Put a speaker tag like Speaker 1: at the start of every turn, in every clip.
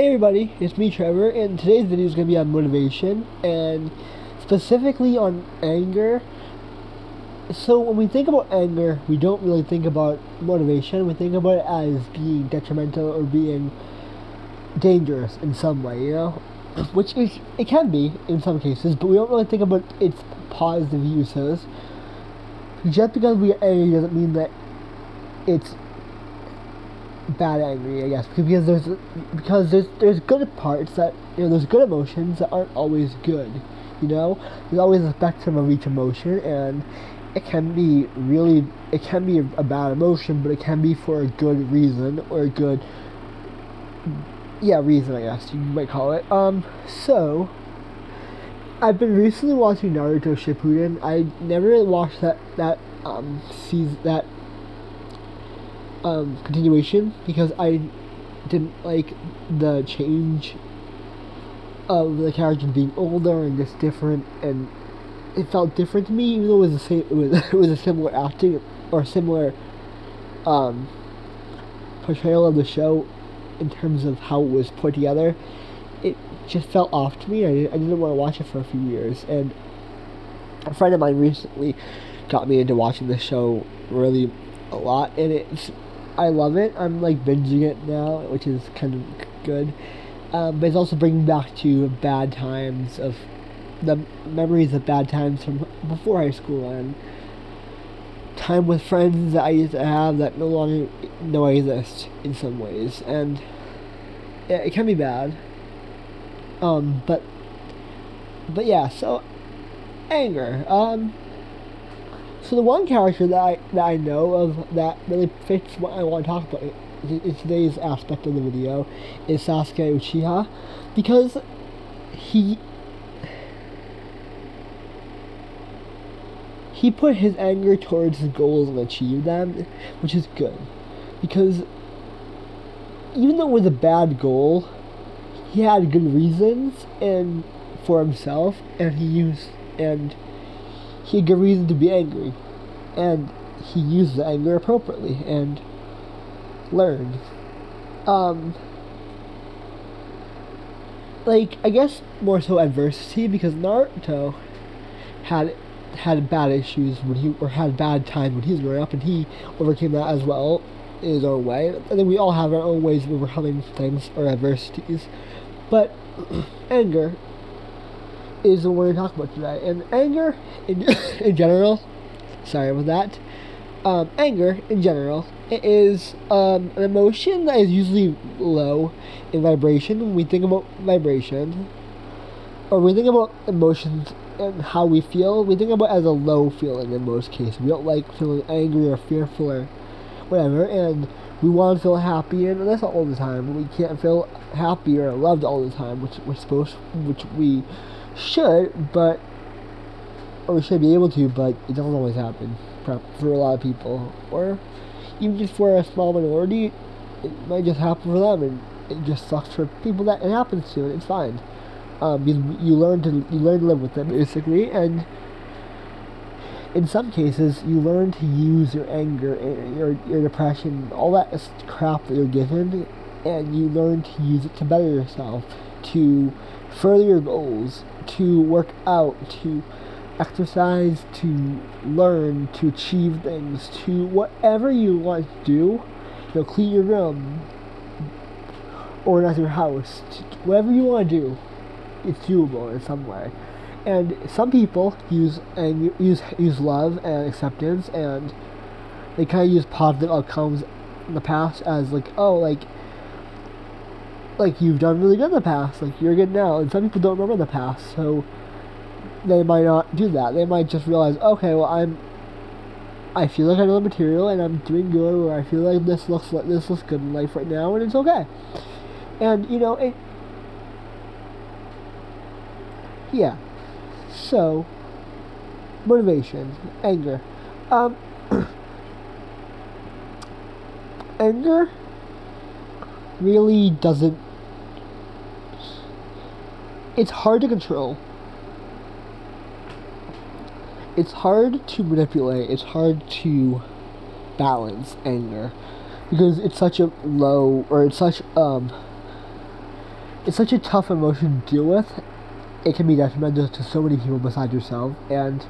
Speaker 1: Hey everybody, it's me Trevor, and today's video is going to be on motivation, and specifically on anger. So when we think about anger, we don't really think about motivation. We think about it as being detrimental or being dangerous in some way, you know? Which it can be in some cases, but we don't really think about its positive uses. Just because we are angry doesn't mean that it's bad angry, I guess, because there's good parts that, you know, there's good emotions that aren't always good, you know. There's always a spectrum of each emotion, and it can be a bad emotion, but it can be for a good reason, or a good reason, I guess you might call it. So I've been recently watching Naruto Shippuden. I never really watched that continuation because I didn't like the change of the character being older and just different, and it felt different to me, even though it was the same. It was a similar acting or similar portrayal of the show in terms of how it was put together. It just felt off to me. I didn't want to watch it for a few years, and a friend of mine recently got me into watching the show really a lot, and I love it. I'm like binging it now, which is kind of good. But it's also bringing back to bad times of the memories of bad times from before high school and time with friends that I used to have that no longer exist in some ways, and it can be bad. But yeah. So anger. So the one character that I know of that really fits what I want to talk about in today's aspect of the video is Sasuke Uchiha, because he put his anger towards his goals and achieved them, which is good, because even though it was a bad goal, he had good reasons and for himself, and he had good reason to be angry, and he used the anger appropriately and learned. Like, I guess more so adversity, because Naruto had bad issues had bad times when he was growing up, and he overcame that as well in his own way. I think we all have our own ways of overcoming things or adversities, but anger is the one we're talking about today. And anger in general, sorry about that. Anger in general, it is an emotion that is usually low in vibration. When we think about vibration, or we think about emotions and how we feel, we think about it as a low feeling in most cases. We don't like feeling angry or fearful or whatever, and we want to feel happy, and that's not all the time. We can't feel happy or loved all the time, which we should, or we should be able to, but it doesn't always happen for a lot of people, or even just for a small minority. It might just happen for them, and it just sucks for people that it happens to, and it's fine. You learn to live with it, basically, and in some cases you learn to use your anger, your depression, all that crap that you're given, and you learn to use it to better yourself, to further your goals, to work out, to exercise, to learn, to achieve things, to whatever you want to do. You know, clean your room, organize your house, whatever you want to do, it's doable in some way. And some people use love and acceptance, and they kind of use positive outcomes in the past as like, oh, like you've done really good in the past, like you're good now. And some people don't remember the past, so they might not do that. They might just realize, okay, well, I feel like I know the material and I'm doing good, or I feel like this looks good in life right now, and it's okay. And you know, yeah. So motivation, anger. Anger really doesn't. It's hard to control. It's hard to manipulate. It's hard to balance anger, because it's such a low, or it's such it's such a tough emotion to deal with. It can be detrimental to so many people besides yourself, and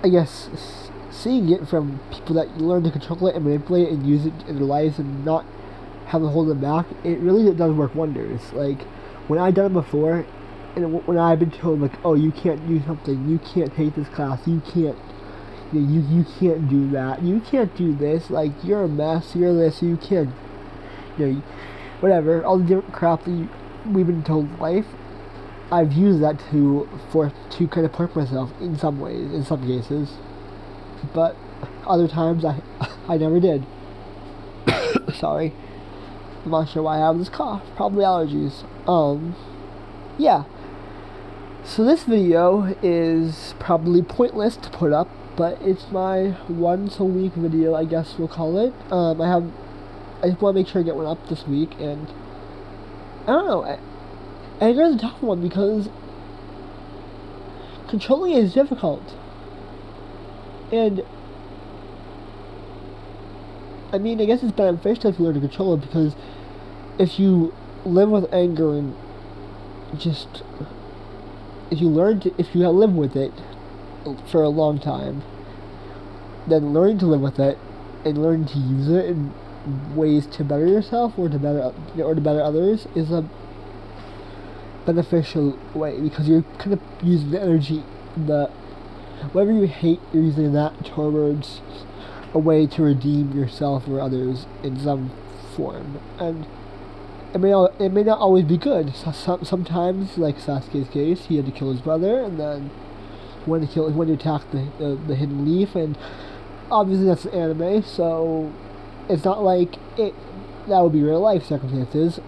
Speaker 1: I guess seeing it from people that learn to control it and manipulate it and use it in their lives and not have to hold them back, it really does work wonders. Like, when I've done it before, and when I've been told, like, oh, you can't do something, you can't take this class, you can't, you can't do that, you can't do this, like, you're a mess, you're this, you can't, whatever, all the different crap that we've been told in life, I've used that to kind of push myself in some ways, in some cases, but other times I never did. Sorry, I'm not sure why I have this cough, probably allergies. Yeah, so this video is probably pointless to put up, but it's my once a week video, I guess we'll call it. I just want to make sure I get one up this week, and I don't know, anger is a tough one because controlling it is difficult. And I mean, I guess it's beneficial if you learn to control it, because if you live with anger and just if you live with it for a long time, then learning to live with it and learning to use it in ways to better yourself or to better others is a beneficial way, because you're kind of using the energy, whatever you hate, you're using that towards a way to redeem yourself or others in some form. And it may not always be good. Sometimes, like Sasuke's case, he had to kill his brother, and then when to attack the hidden leaf, and obviously that's an anime, so it's not like that would be real life circumstances.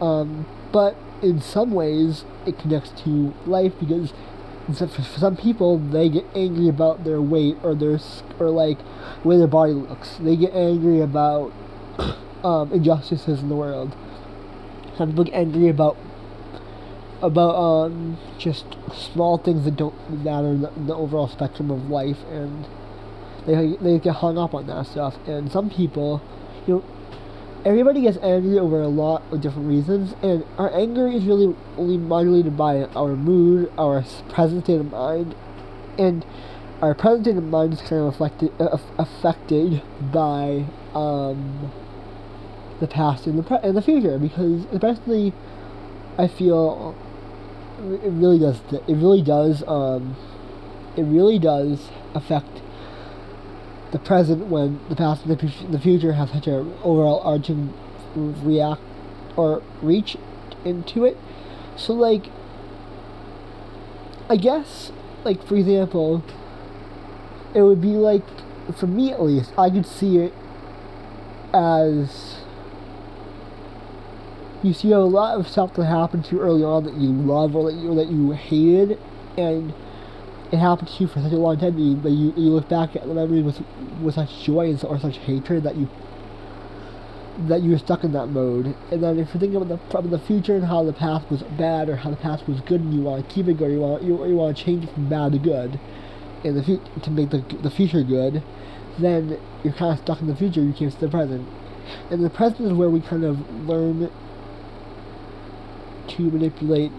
Speaker 1: But in some ways, it connects to life, because for some people, they get angry about their weight or like the way their body looks. They get angry about injustices in the world. Some people get angry about just small things that don't matter in the overall spectrum of life, and they get hung up on that stuff. And some people, everybody gets angry over a lot of different reasons, and our anger is really only modulated by our mood, our present state of mind, and our present state of mind is kind of affected by the past and the future, because especially I feel it really does affect the present when the past and the future have such a overall arching reach into it. So, like, I guess, like, for example, it would be like, for me at least, I could see it as you see a lot of stuff that happened to you early on that you love or that you hated, and it happened to you for such a long time that you look back at the memory with such joy or such hatred that you were stuck in that mode. And then if you're thinking about the future and how the past was bad or how the past was good, and you want to keep it good, or you want to change it from bad to good, and to make the future good, then you're kind of stuck in the future. You can't see the present, and the present is where we kind of learn to manipulate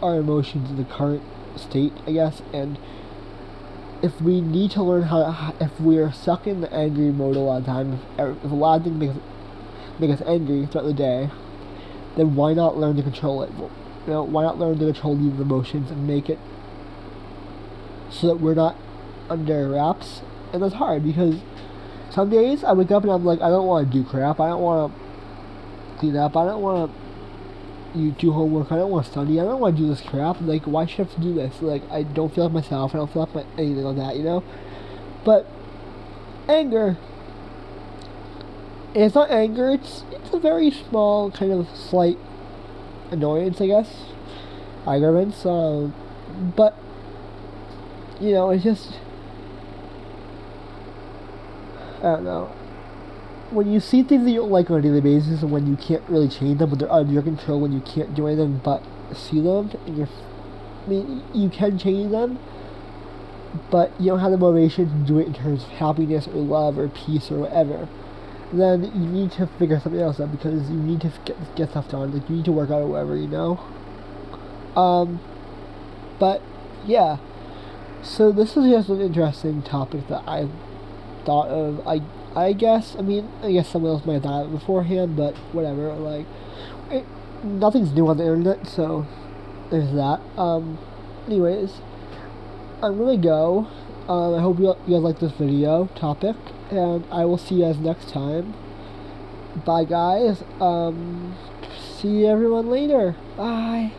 Speaker 1: our emotions in the current state, I guess. And if we need to learn if we're stuck in the angry mode a lot of times, if a lot of things make us angry throughout the day, then why not learn to control it? Why not learn to control these emotions and make it so that we're not under wraps? And that's hard, because some days I wake up and I'm like, I don't want to do crap, I don't want to clean up, I don't want to do homework, I don't want to study, I don't want to do this crap. Like, why should I have to do this? Like, I don't feel like myself, I don't feel like anything like that, But anger, and it's not anger, it's a very small, kind of slight annoyance, I guess, arguments, but, it's just, I don't know. When you see things that you don't like on a daily basis, and when you can't really change them, but they're out of your control, when you can't do anything but see them, and you can change them, but you don't have the motivation to do it in terms of happiness or love or peace or whatever, then you need to figure something else out because you need to get stuff done. Like, you need to work out or whatever, you know? But, yeah. So this was just an interesting topic that I thought of. I guess, I mean, I guess someone else might have thought of it beforehand, but whatever, like, nothing's new on the internet, so there's that. Anyways, I'm gonna go. I hope you guys like this video topic, and I will see you guys next time. Bye, guys. See everyone later. Bye.